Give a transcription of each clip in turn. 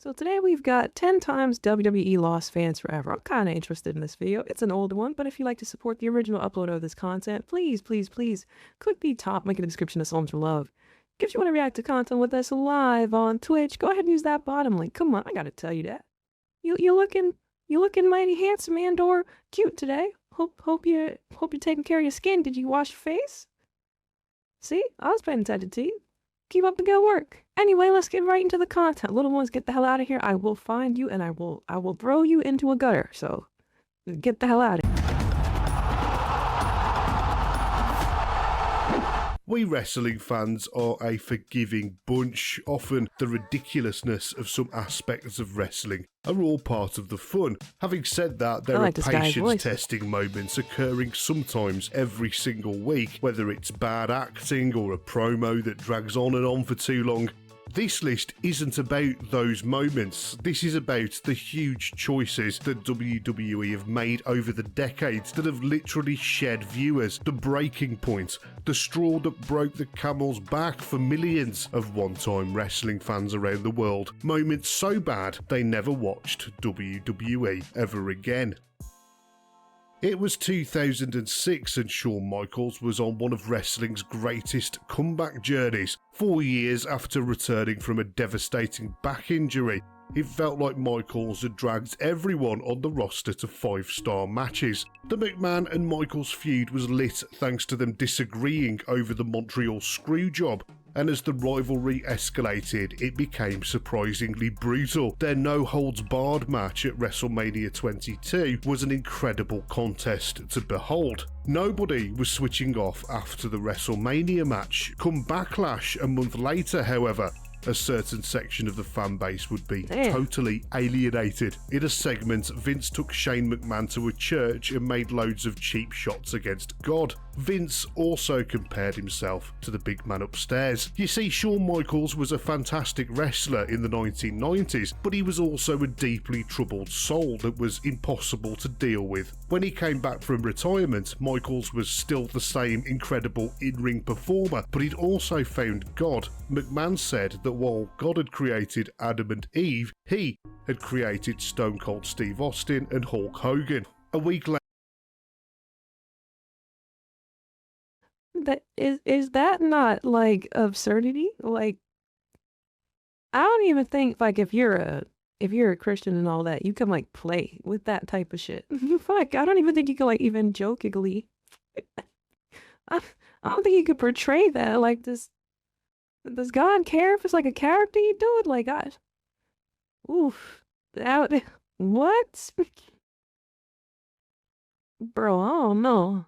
So today we've got 10 times WWE lost fans forever. I'm kind of interested in this video. It's an old one, but if you'd like to support the original upload of this content, please click the top link in the description to show some love. If you want to react to content with us live on Twitch, go ahead and use that bottom link. Come on, I gotta tell you that. You looking mighty handsome and or cute today. Hope you're taking care of your skin. Did you wash your face? See, I was paying attention to you. Keep up the good work. Anyway, let's get right into the content. Little ones, get the hell out of here. I will find you and I will throw you into a gutter. So get the hell out of here. We wrestling fans are a forgiving bunch. Often the ridiculousness of some aspects of wrestling are all part of the fun. Having said that, there are patience testing moments occurring sometimes every single week, whether it's bad acting or a promo that drags on and on for too long. This list isn't about those moments. This is about the huge choices that WWE have made over the decades that have literally shed viewers. The breaking point, the straw that broke the camel's back for millions of one-time wrestling fans around the world. Moments so bad they never watched WWE ever again. It was 2006 and Shawn Michaels was on one of wrestling's greatest comeback journeys. 4 years after returning from a devastating back injury, it felt like Michaels had dragged everyone on the roster to 5-star matches. The McMahon and Michaels feud was lit thanks to them disagreeing over the Montreal Screwjob, and as the rivalry escalated, it became surprisingly brutal. Their no-holds-barred match at WrestleMania 22 was an incredible contest to behold. Nobody was switching off after the WrestleMania match. Come Backlash a month later, however, a certain section of the fan base would be totally alienated. In a segment, Vince took Shane McMahon to a church and made loads of cheap shots against God. Vince also compared himself to the big man upstairs. You see, Shawn Michaels was a fantastic wrestler in the 1990s, but he was also a deeply troubled soul that was impossible to deal with. When he came back from retirement, Michaels was still the same incredible in-ring performer, but he'd also found God. McMahon said that while God had created Adam and Eve, he had created Stone Cold Steve Austin and Hulk Hogan. A week later, Is that not like absurdity? Like, I don't even think like if you're a Christian and all that, you can like play with that type of shit. Fuck, I don't even think you can like even jokingly. I don't think you could portray that like this. Does God care if it's like a character you do it? Like, oof, what? Bro, I don't know.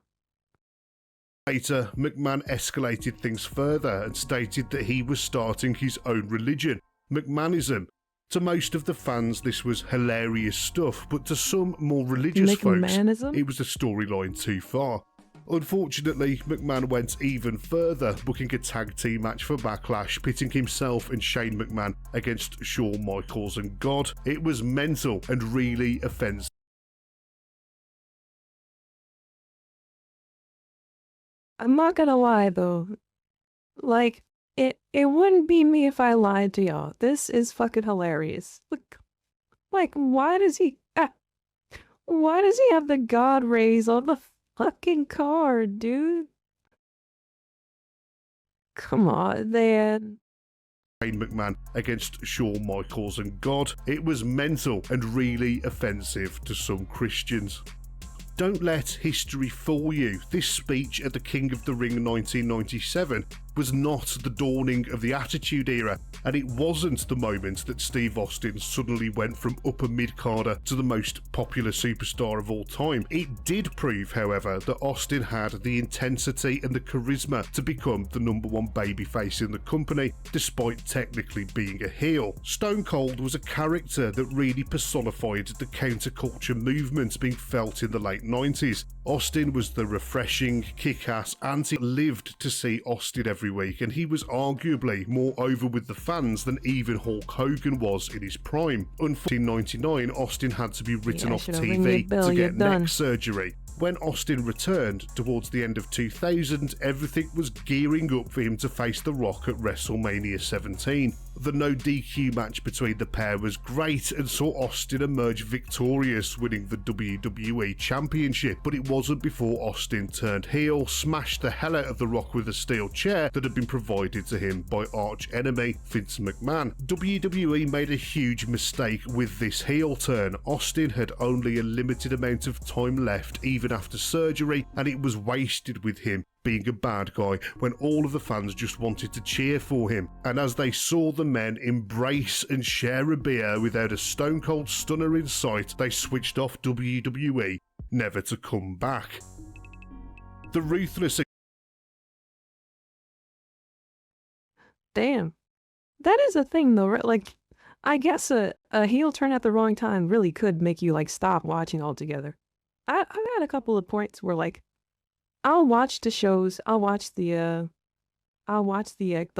Later, McMahon escalated things further and stated that he was starting his own religion, McMahonism. To most of the fans, this was hilarious stuff, but to some more religious folks, it was a storyline too far. Unfortunately, McMahon went even further, booking a tag team match for Backlash, pitting himself and Shane McMahon against Shawn Michaels and God. It was mental and really offensive. I'm not gonna lie though, like, it wouldn't be me if I lied to y'all. This is fucking hilarious. Look, like, why does he have the God rays on the fucking card, dude? Come on, man. Shane McMahon against Shawn Michaels and God. It was mental and really offensive to some Christians. Don't let history fool you. This speech at the King of the Ring 1997 was not the dawning of the Attitude Era, and it wasn't the moment that Steve Austin suddenly went from upper mid-carder to the most popular superstar of all time. It did prove, however, that Austin had the intensity and the charisma to become the #1 babyface in the company, despite technically being a heel. Stone Cold was a character that really personified the counterculture movement being felt in the late 90s. Austin was the refreshing, kick-ass anti. Lived to see Austin every week, and he was arguably more over with the fans than even Hulk Hogan was in his prime. Unfortunately, in 1999, Austin had to be written off TV to get neck surgery. When Austin returned towards the end of 2000, everything was gearing up for him to face The Rock at WrestleMania 17. The no DQ match between the pair was great and saw Austin emerge victorious, winning the WWE Championship, but it wasn't before Austin turned heel, smashed the hell out of The Rock with a steel chair that had been provided to him by arch-enemy Vince McMahon. WWE made a huge mistake with this heel turn. Austin had only a limited amount of time left even after surgery, and it was wasted with him being a bad guy when all of the fans just wanted to cheer for him. And as they saw the men embrace and share a beer without a stone cold stunner in sight, they switched off WWE, never to come back. The ruthless... Damn. That is a thing though, right? Like, I guess a heel turn at the wrong time really could make you like stop watching altogether. I've had a couple of points where like I'll watch the shows, I'll watch the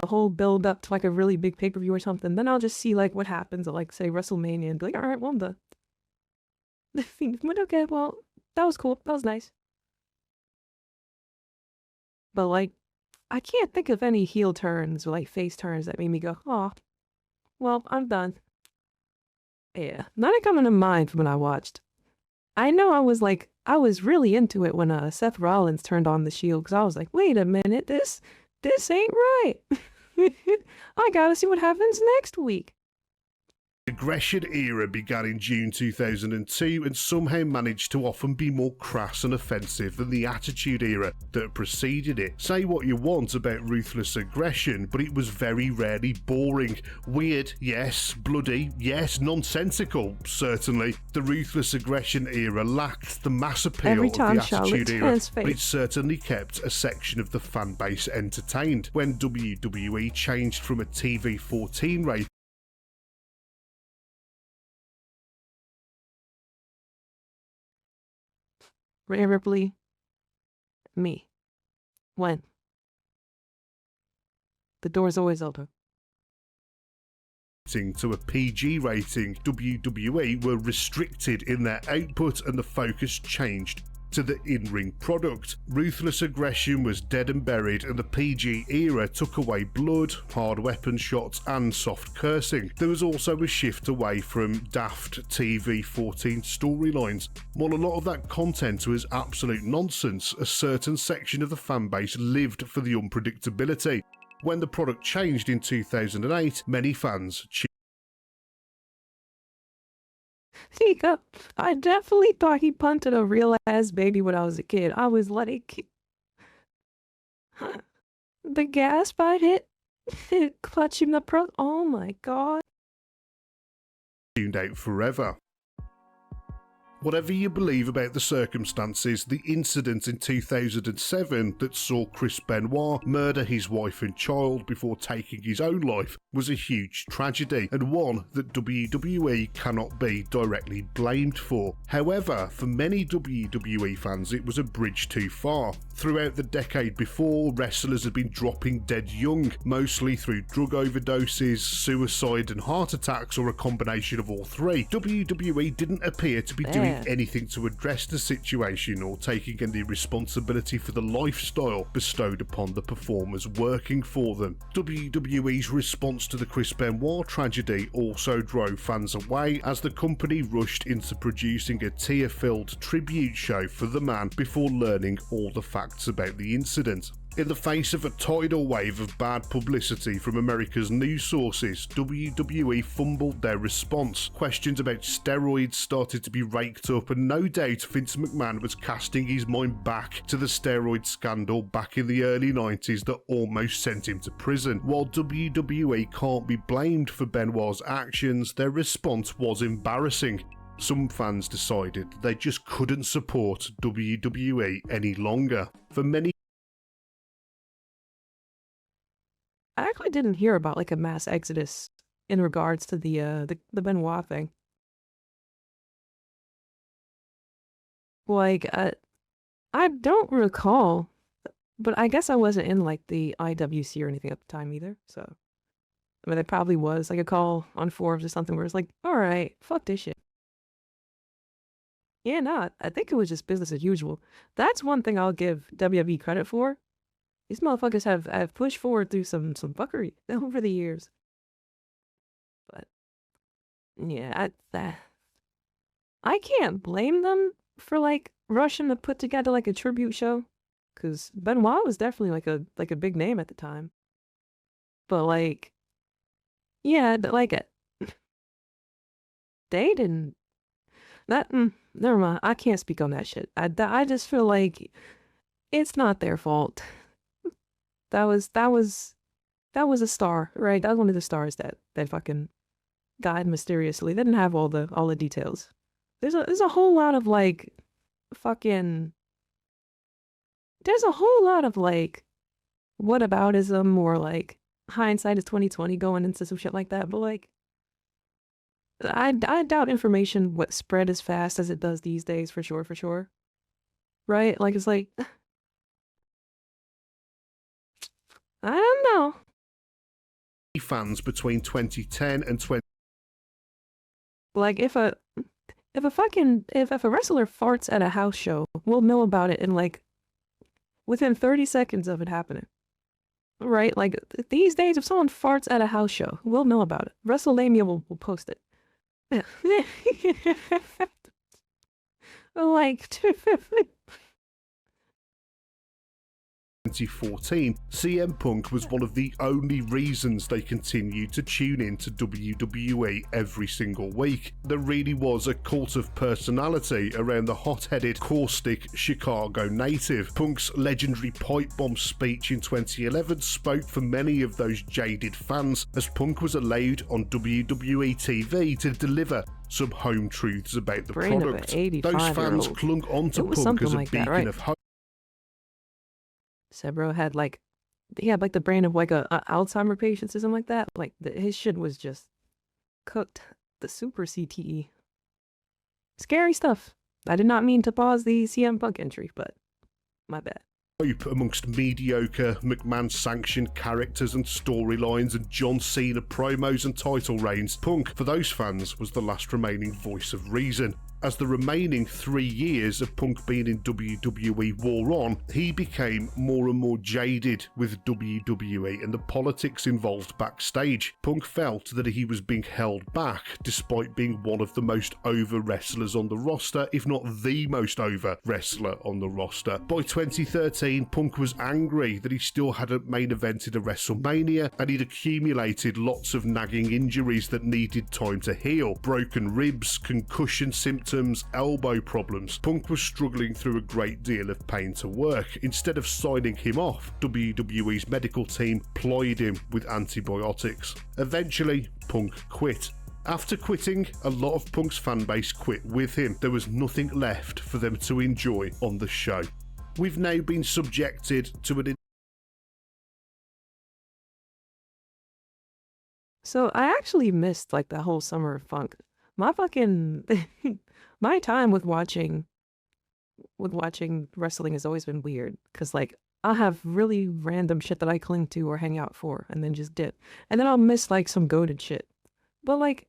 whole build up to like a really big pay-per-view or something. Then I'll just see like what happens at like say WrestleMania and be like, all right, well the Fiend went, okay, well that was cool, that was nice. But like, I can't think of any heel turns or like face turns that made me go, oh, well I'm done. Yeah, none coming to mind from when I watched. I know I was really into it when Seth Rollins turned on the Shield, because I was like, wait a minute, this ain't right. I gotta see what happens next week. The aggression era began in June 2002 and somehow managed to often be more crass and offensive than the Attitude Era that preceded it. Say what you want about ruthless aggression, but it was very rarely boring. Weird, yes. Bloody, yes. Nonsensical, certainly. The ruthless aggression era lacked the mass appeal of the Attitude Era, but it certainly kept a section of the fan base entertained. When WWE changed from a TV-14 rating Rhea Ripley, me. When? The door's always open. To a PG rating, WWE were restricted in their output and the focus changed to the in-ring product. Ruthless aggression was dead and buried, and the PG era took away blood, hard weapon shots and soft cursing. There was also a shift away from daft TV-14 storylines. While a lot of that content was absolute nonsense, a certain section of the fanbase lived for the unpredictability. When the product changed in 2008, many fans I definitely thought he punted a real ass baby when I was a kid. I was like, the gas pipe hit, clutching the pro. Oh my god. tuned out forever. Whatever you believe about the circumstances, the incident in 2007 that saw Chris Benoit murder his wife and child before taking his own life was a huge tragedy, and one that WWE cannot be directly blamed for. However, for many WWE fans, it was a bridge too far. Throughout the decade before, wrestlers had been dropping dead young, mostly through drug overdoses, suicide and heart attacks, or a combination of all three. WWE didn't appear to be doing anything to address the situation or taking any responsibility for the lifestyle bestowed upon the performers working for them. WWE's response to the Chris Benoit tragedy also drove fans away, as the company rushed into producing a tear-filled tribute show for the man before learning all the facts about the incident. In the face of a tidal wave of bad publicity from America's news sources, WWE fumbled their response. Questions about steroids started to be raked up, and no doubt Vince McMahon was casting his mind back to the steroid scandal back in the early 90s that almost sent him to prison. While WWE can't be blamed for Benoit's actions, their response was embarrassing. Some fans decided they just couldn't support WWE any longer. For many, I actually didn't hear about like a mass exodus in regards to the Benoit thing. Like, I don't recall, but I guess I wasn't in like the IWC or anything at the time either. So, I mean, there probably was like a call on forums or something where it's like, all right, fuck this shit. Yeah, no, I think it was just business as usual. That's one thing I'll give WWE credit for. These motherfuckers have pushed forward through some fuckery over the years. Yeah, I can't blame them for like rushing to put together like a tribute show, because Benoit was definitely like a big name at the time. But like, yeah, like it. They didn't. That never mind. I can't speak on that shit. I just feel like it's not their fault. That was a star, right? That was one of the stars that fucking died mysteriously. They didn't have all the details. There's a whole lot of like fucking. There's a whole lot of like whataboutism or like hindsight is 2020 going into some shit like that. But like, I doubt information what spread as fast as it does these days for sure. Right? Like it's like I don't know. Fans between 2010 and 20. Like if a wrestler farts at a house show, we'll know about it in like within 30 seconds of it happening. Right? Like these days, if someone farts at a house show, we'll know about it. WrestleMania will post it. Like 2014, CM Punk was one of the only reasons they continued to tune in to WWE every single week. There really was a cult of personality around the hot-headed, caustic Chicago native. Punk's legendary pipe bomb speech in 2011 spoke for many of those jaded fans, as Punk was allowed on WWE TV to deliver some home truths about the product. Those fans clung onto Punk as a beacon of hope. Sebro had like, he had like the brain of like a Alzheimer patient or something like that. Like his shit was just cooked. The super CTE. Scary stuff. I did not mean to pause the CM Punk entry, but my bad. Hope amongst mediocre McMahon-sanctioned characters and storylines and John Cena promos and title reigns, Punk, for those fans, was the last remaining voice of reason. As the remaining 3 years of Punk being in WWE wore on, he became more and more jaded with WWE and the politics involved backstage. Punk felt that he was being held back, despite being one of the most over wrestlers on the roster, if not the most over wrestler on the roster. By 2013, Punk was angry that he still hadn't main evented a WrestleMania, and he'd accumulated lots of nagging injuries that needed time to heal. Broken ribs, concussion symptoms, elbow problems. Punk was struggling through a great deal of pain to work. Instead of signing him off, WWE's medical team plied him with antibiotics. Eventually, Punk quit. After quitting, a lot of Punk's fanbase quit with him. There was nothing left for them to enjoy on the show. We've now been subjected to an... So I actually missed like the whole summer of funk. My fucking my time with watching wrestling has always been weird, because like I'll have really random shit that I cling to or hang out for and then just dip, and then I'll miss like some goated shit. But like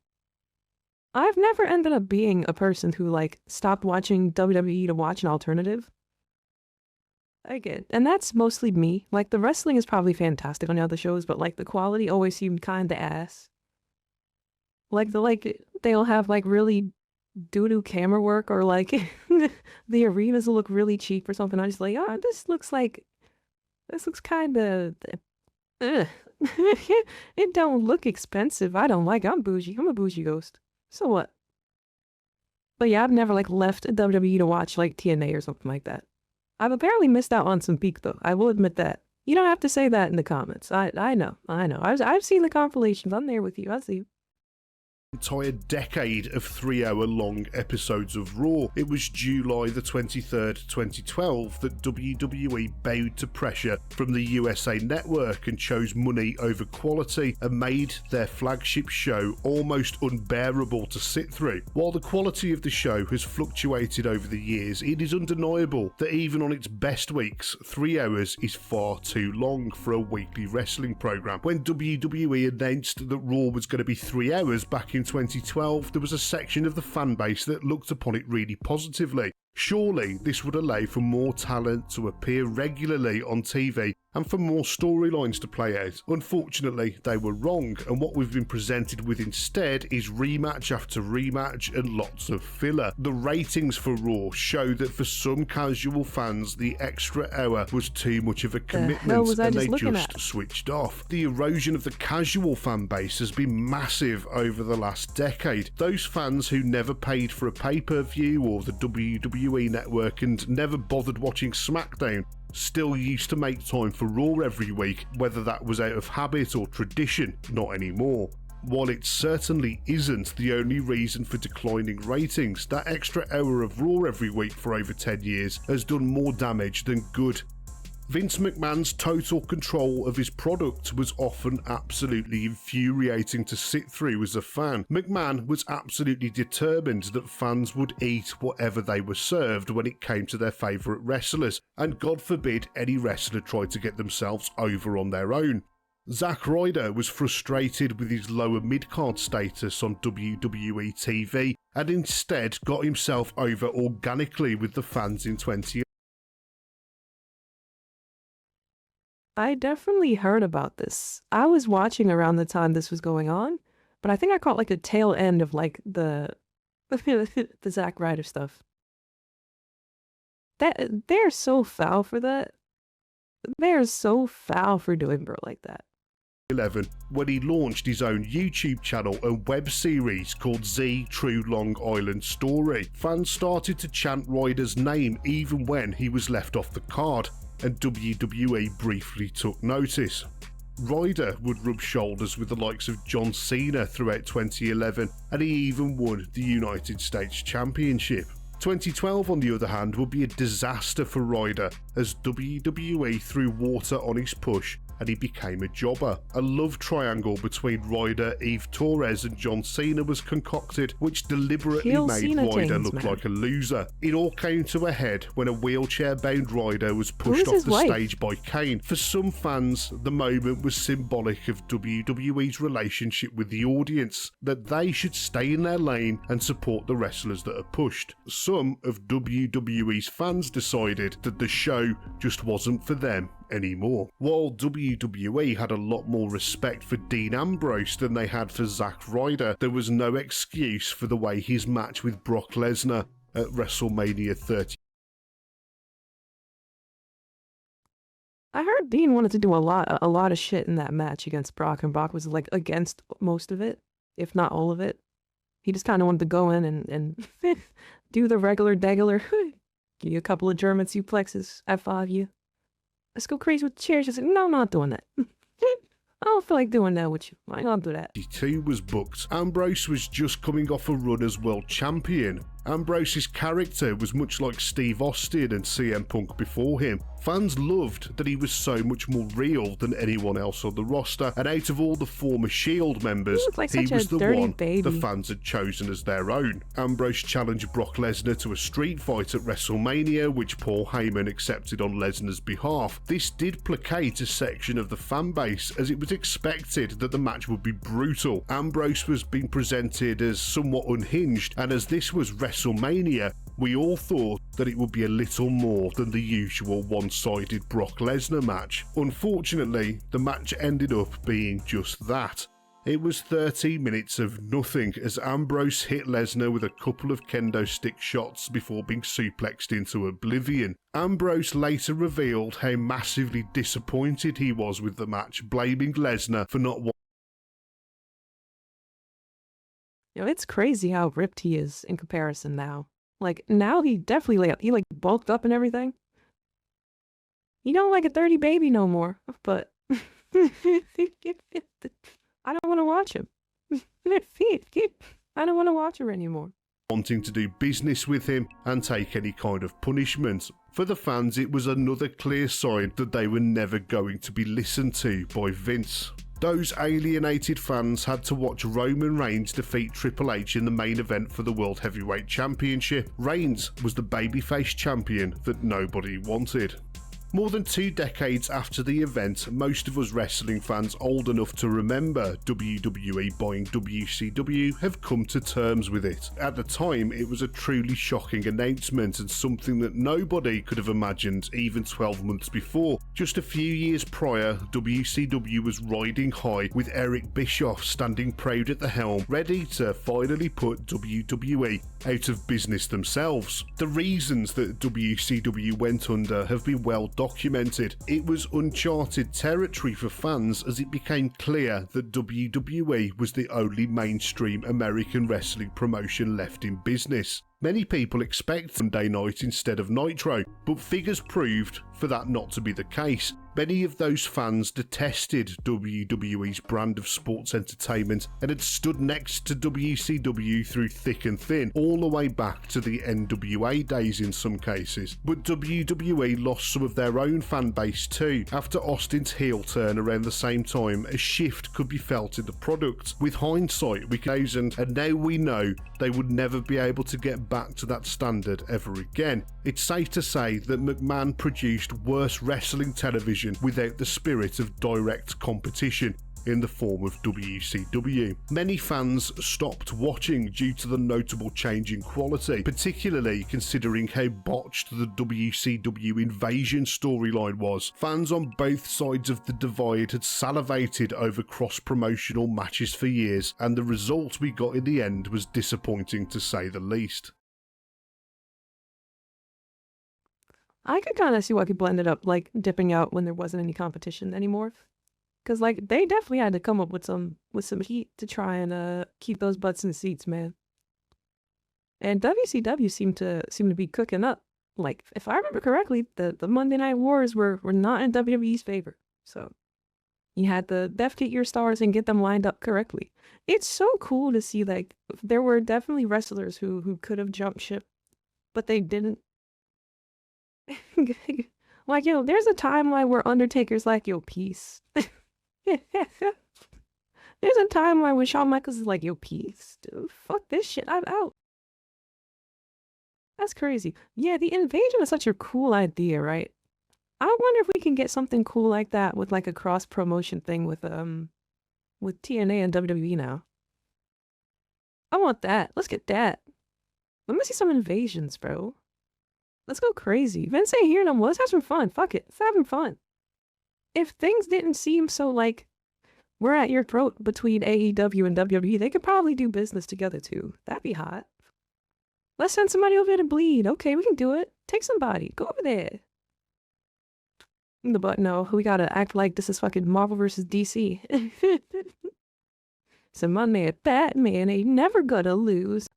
I've never ended up being a person who like stopped watching WWE to watch an alternative. I get, and that's mostly me. Like the wrestling is probably fantastic on the other shows, but like the quality always seemed kind of ass. Like they'll have like really doo-doo camera work, or like the arenas will look really cheap or something. I'm just like, oh, this looks kind of it don't look expensive. I don't like it. I'm bougie. I'm a bougie ghost. So what? But yeah, I've never like left WWE to watch like TNA or something like that. I've apparently missed out on some peak though. I will admit that. You don't have to say that in the comments. I know. I've seen the compilations. I'm there with you. I see you. Entire decade of 3-hour-long episodes of Raw. It was July the 23rd, 2012 that WWE bowed to pressure from the USA Network and chose money over quality and made their flagship show almost unbearable to sit through. While the quality of the show has fluctuated over the years, it is undeniable that even on its best weeks, 3 hours is far too long for a weekly wrestling program. When WWE announced that Raw was going to be 3 hours back in 2012, there was a section of the fan base that looked upon it really positively. Surely this would allow for more talent to appear regularly on TV and for more storylines to play out. Unfortunately, they were wrong, and what we've been presented with instead is rematch after rematch and lots of filler. The ratings for Raw show that for some casual fans, the extra hour was too much of a commitment and they just switched off. The erosion of the casual fan base has been massive over the last decade. Those fans who never paid for a pay-per-view or the WWE network and never bothered watching SmackDown still used to make time for Raw every week, whether that was out of habit or tradition. Not anymore. While it certainly isn't the only reason for declining ratings, that extra hour of Raw every week for over 10 years has done more damage than good. Vince McMahon's total control of his product was often absolutely infuriating to sit through as a fan. McMahon was absolutely determined that fans would eat whatever they were served when it came to their favourite wrestlers, and God forbid any wrestler tried to get themselves over on their own. Zack Ryder was frustrated with his lower mid-card status on WWE TV and instead got himself over organically with the fans in 2011. I definitely heard about this. I was watching around the time this was going on, but I think I caught like a tail end of like the Zack Ryder stuff. They're so foul for that. They're so foul for doing bro like that. When he launched his own YouTube channel and web series called Z True Long Island Story. Fans started to chant Ryder's name even when he was left off the card, and WWE briefly took notice. Ryder would rub shoulders with the likes of John Cena throughout 2011, and he even won the United States Championship. 2012, on the other hand, would be a disaster for Ryder as WWE threw water on his push and he became a jobber. A love triangle between Ryder, Eve Torres and John Cena was concocted, which deliberately made Ryder look like a loser. It all came to a head when a wheelchair-bound Ryder was pushed off the stage by Kane. For some fans, the moment was symbolic of WWE's relationship with the audience, that they should stay in their lane and support the wrestlers that are pushed. Some of WWE's fans decided that the show just wasn't for them anymore. While WWE had a lot more respect for Dean Ambrose than they had for Zack Ryder, there was no excuse for the way his match with Brock Lesnar at WrestleMania 30. I heard Dean wanted to do a lot of shit in that match against Brock, and Brock was like against most of it, if not all of it. He just kind of wanted to go in and do the regular degular, give you a couple of German suplexes, F5 you. Let's go crazy with the chairs. Just like, no, I'm not doing that. I don't feel like doing that with you. I don't do that. 2 was booked. Ambrose was just coming off a run as world champion. Ambrose's character was much like Steve Austin and CM Punk before him. Fans loved that he was so much more real than anyone else on the roster, and out of all the former Shield members, he was the one the fans had chosen as their own. Ambrose challenged Brock Lesnar to a street fight at WrestleMania, which Paul Heyman accepted on Lesnar's behalf. This did placate a section of the fan base, as it was expected that the match would be brutal. Ambrose was being presented as somewhat unhinged, and as this was WrestleMania, we all thought that it would be a little more than the usual one-sided Brock Lesnar match. Unfortunately, the match ended up being just that. It was 30 minutes of nothing as Ambrose hit Lesnar with a couple of kendo stick shots before being suplexed into oblivion. Ambrose later revealed how massively disappointed he was with the match, blaming Lesnar for not wanting. It's crazy how ripped he is in comparison now. Like, now he definitely, he bulked up and everything. He don't like a 30 baby no more, but I don't want to watch him. I don't want to watch her anymore. Wanting to do business with him and take any kind of punishment. For the fans, it was another clear sign that they were never going to be listened to by Vince. Those alienated fans had to watch Roman Reigns defeat Triple H in the main event for the World Heavyweight Championship. Reigns was the babyface champion that nobody wanted. More than 2 decades after the event, most of us wrestling fans old enough to remember WWE buying WCW have come to terms with it. At the time, it was a truly shocking announcement and something that nobody could have imagined even 12 months before. Just a few years prior, WCW was riding high with Eric Bischoff standing proud at the helm, ready to finally put WWE out of business themselves. The reasons that WCW went under have been well documented. It was uncharted territory for fans as it became clear that WWE was the only mainstream American wrestling promotion left in business. Many people expect Monday night instead of Nitro, but figures proved for that not to be the case. Many of those fans detested WWE's brand of sports entertainment and had stood next to WCW through thick and thin, all the way back to the NWA days in some cases. But WWE lost some of their own fan base too. After Austin's heel turn around the same time, a shift could be felt in the product. With hindsight, we can and now we know they would never be able to get back to that standard ever again. It's safe to say that McMahon produced worse wrestling television without the spirit of direct competition in the form of WCW. Many fans stopped watching due to the notable change in quality, particularly considering how botched the WCW invasion storyline was. Fans on both sides of the divide had salivated over cross-promotional matches for years, and the result we got in the end was disappointing to say the least. I could kind of see why people ended up like dipping out when there wasn't any competition anymore, because like they definitely had to come up with some heat to try and keep those butts in the seats, man. And WCW seemed to be cooking up. Like if I remember correctly, the Monday Night Wars were not in WWE's favor, so you had to get your stars and get them lined up correctly. It's so cool to see like there were definitely wrestlers who could have jumped ship, but they didn't. Like, yo, there's a timeline where Undertaker's like, yo, peace. There's a timeline where Shawn Michaels is like, yo, peace, dude. Fuck this shit, I'm out. That's crazy. Yeah, the invasion is such a cool idea, right? I wonder if we can get something cool like that with like a cross promotion thing with TNA and WWE now. I want that. Let's get that. Let me see some invasions, bro. Let's go crazy. Vince ain't here no more. Let's have some fun. Fuck it. Let's have some fun. If things didn't seem so like we're at your throat between AEW and WWE, they could probably do business together too. That'd be hot. Let's send somebody over there to bleed. Okay, we can do it. Take somebody. Go over there. But no, we gotta act like this is fucking Marvel versus DC. So my man Batman ain't never gonna lose.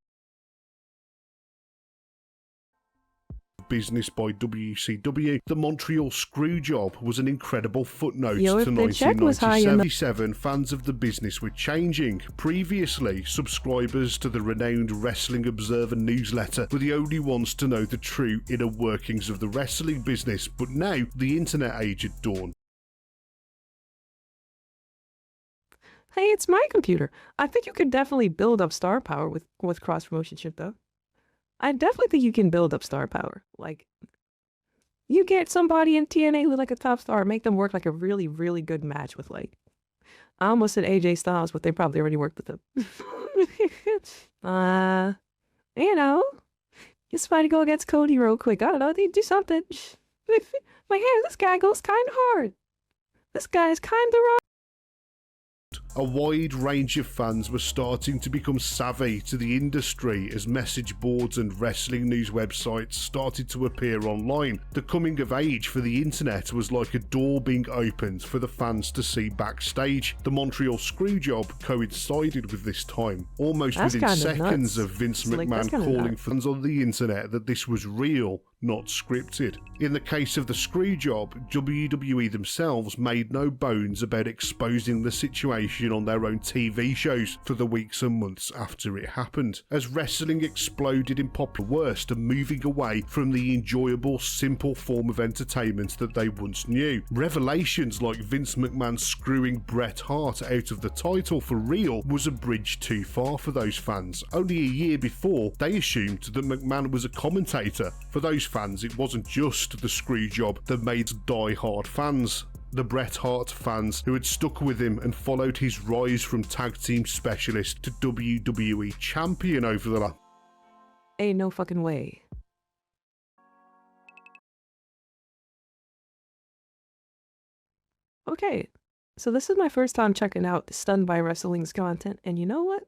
Business by WCW, the Montreal Screwjob was an incredible footnote to 1997. Fans of the business were changing. Previously, subscribers to the renowned Wrestling Observer newsletter were the only ones to know the true inner workings of the wrestling business, but now the internet age had dawned. Hey, it's my computer. I think you could definitely build up star power with cross-promotion shit, though. I definitely think you can build up star power. Like, you get somebody in TNA with like a top star, make them work like a really, really good match with like, I almost said AJ Styles, but they probably already worked with him. You know, get somebody go against Cody real quick. I don't know, they do something. Like, hey, this guy goes kind of hard. This guy is kind of wrong. A wide range of fans were starting to become savvy to the industry as message boards and wrestling news websites started to appear online. The coming of age for the internet was like a door being opened for the fans to see backstage. The Montreal Screwjob coincided with this time, almost within seconds of Vince McMahon calling fans on the internet that this was real, not scripted. In the case of the Screwjob, WWE themselves made no bones about exposing the situation on their own TV shows for the weeks and months after it happened, as wrestling exploded in popular worst and moving away from the enjoyable, simple form of entertainment that they once knew. Revelations like Vince McMahon screwing Bret Hart out of the title for real was a bridge too far for those fans. Only a year before, they assumed that McMahon was a commentator. For those fans, it wasn't just the Screwjob that made die-hard fans. The Bret Hart fans who had stuck with him and followed his rise from tag team specialist to WWE champion over the last... Ain't no fucking way. Okay, so this is my first time checking out Stunned by Wrestling's content, and you know what?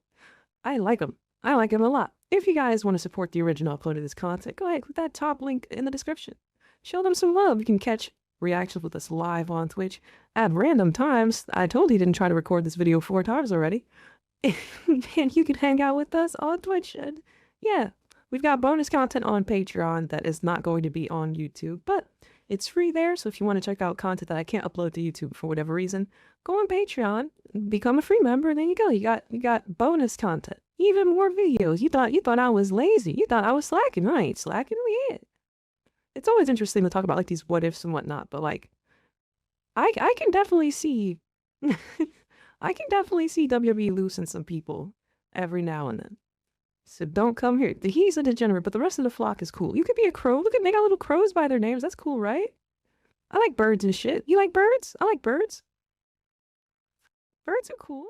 I like him. I like him a lot. If you guys want to support the original upload of this content, go ahead, click that top link in the description. Show them some love. You can catch reactions with us live on Twitch at random times. I told you didn't try to record this video 4 times already. And you can hang out with us on Twitch. And yeah, we've got bonus content on Patreon that is not going to be on YouTube, but it's free there. So if you want to check out content that I can't upload to YouTube for whatever reason, go on Patreon, become a free member, and there you go. You got bonus content, even more videos. You thought I was lazy. You thought I was slacking. I ain't slacking. We hit. It's always interesting to talk about like these what ifs and whatnot, but like I can definitely see I can definitely see WWE losing some people every now and then. So don't come here. He's a degenerate, but the rest of the flock is cool. You could be a crow. Look at, they got little crows by their names. That's cool, right? I like birds and shit. You like birds? I like birds. Birds are cool.